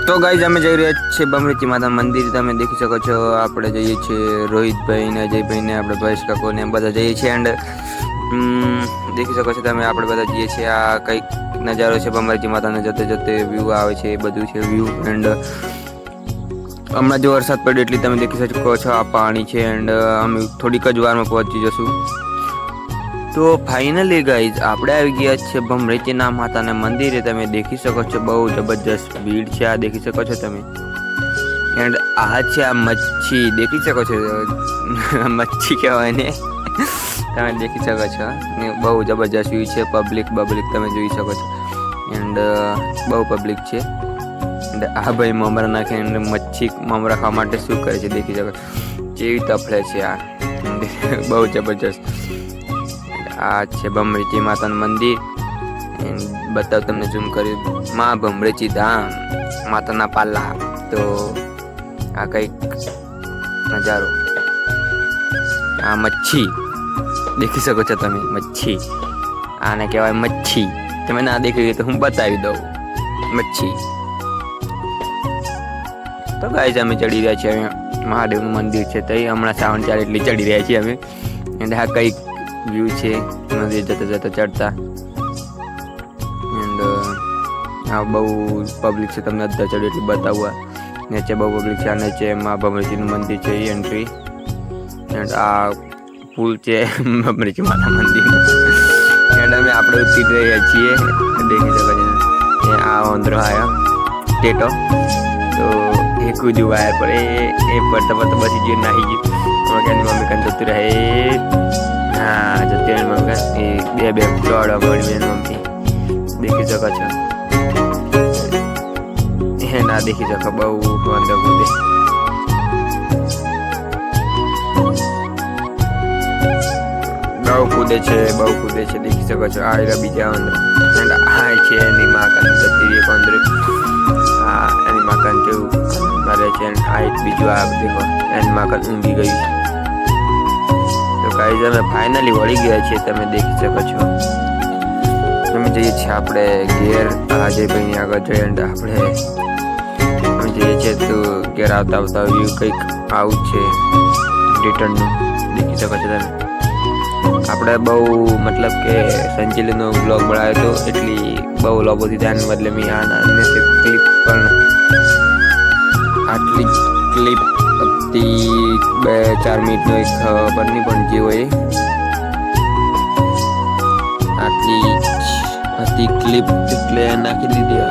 તો ગાઈઝ અમે જઈ રહ્યા છીએ બમરીચી માતા મંદિર. તમે દેખી શકો છો આપણે જઈએ છીએ રોહિતભાઈ ને અજયભાઈ ને આપણે ભાઈશ કાકો ને બધા જઈએ છીએ. એન્ડ દેખી શકો છો તમે આપણે બધા જઈએ છીએ. આ કંઈક નજારો છે બમરીચી માતાને જતે જતે વ્યૂ આવે છે, એ બધું છે વ્યૂ. એન્ડ હમણાં જો વરસાદ પડ્યો એટલે તમે દેખી શકો છો આ પાણી છે. એન્ડ અમે થોડીક જ વારમાં પહોંચી જશું. તો ફાઇનલી ગાઈઝ આપણે આવી ગયા છે બમરીચીના માતાના મંદિરે. તમે દેખી શકો છો બહુ જબરજસ્ત ભીડ છે, આ દેખી શકો છો તમે. એન્ડ આ છે આ મચ્છી, દેખી શકો છો મચ્છી કહેવાય ને, તમે દેખી શકો છો. બહુ જબરજસ્ત વ્યૂ છે, પબ્લિક તમે જોઈ શકો છો. એન્ડ બહુ પબ્લિક છે. એન્ડ આ ભાઈ મમરા નાખે એન્ડ મચ્છી મમરા ખાવા માટે શું કરે છે દેખી શકો જેવી તફડે છે આ. બહુ જબરજસ્ત. આ છે બમરીચી માતાનું મંદિર. બતાવ તમને ઝૂમ કર્યું, માં બમરીચી ધામ માતાના પાલ્લા. તો આ કંઈક નજારો. આ મચ્છી દેખી શકો છો તમે, મચ્છી આને કહેવાય મચ્છી. તમે ના દેખી તો હું બતાવી દઉં મચ્છી. તો ગાઈઝ અમે ચડી રહ્યા છીએ, મહાદેવનું મંદિર છે તો હમણાં શ્રાવણ ચાલે એટલે ચડી રહ્યા છીએ અમે. એન્ડ આ કંઈક વ્યૂ છે મંદિર જતા જતા ચડતા. એન્ડ આ બહુ પબ્લિક છે, તમને અડધા ચડ્યું એટલે બતાવવા. નીચે બહુ પબ્લિક છે. આ નીચે મા બમરીચીનું મંદિર છે, એ એન્ટ્રી. એન્ડ આ પુલ છે બમરીચી માતા મંદિર. એન્ડ અમે આપણે ઉતરી રહ્યા છીએ, દેખી શકો છો. આ ઓંધરો આવ્યો ટેટો, તો એ કૂદ્યું વાયર પર, એ પડતા પડતા બસી ગયું, નાહી ગયું. એની મમ્મી કાન જતું રહે. હા જતી રહે મમ્મી. એ બે ચોડવા મળી બેન મમ્મી, દેખી શકો છો. એ ના દેખી શકો, બહુ અંદર કૂદે. બહુ કૂદે છે દેખી શકો છો. આ બીજા અંદર. એન્ડ આ છે એની માકાન જતી રહી અંદર. હા એની માકાન જેવું મારે છે. આ એક બીજું આ દેખો એની માકાન ઊંઘી ગયું છે. તો ગાઈઝ અમે ફાઇનલી વળી ગયા છીએ, તમે દેખી શકો છો. અમે જઈએ છીએ આપણે ઘેર. અજયભાઈની આગળ જઈએ. એન્ડ આપણે અમે જઈએ છીએ તો ઘેર આવતા વ્યૂ કંઈક આવું છે રિટર્નનું, દેખી શકો છો તમે. આપણે બહુ મતલબ કે સંચેલીનો બ્લોગ બનાવ્યો હતો એટલી બહુ લોકોથી ધ્યાન બદલે મેં આના ક્લિપ પણ આટલી ક્લિપ હતી 2-4 મિનિટનો એક ખબર નહીં પણ જે હોય આટલી હતી ક્લિપ એટલે નાખી દીધી.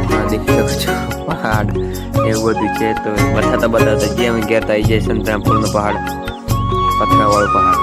હા દેખી શકો છો પહાડ એવું બધું છે. તો બતાવતા જે અમે ગયા હતા એ જે સંતરામપુરનો પહાડ, પથરાવાળો પહાડ.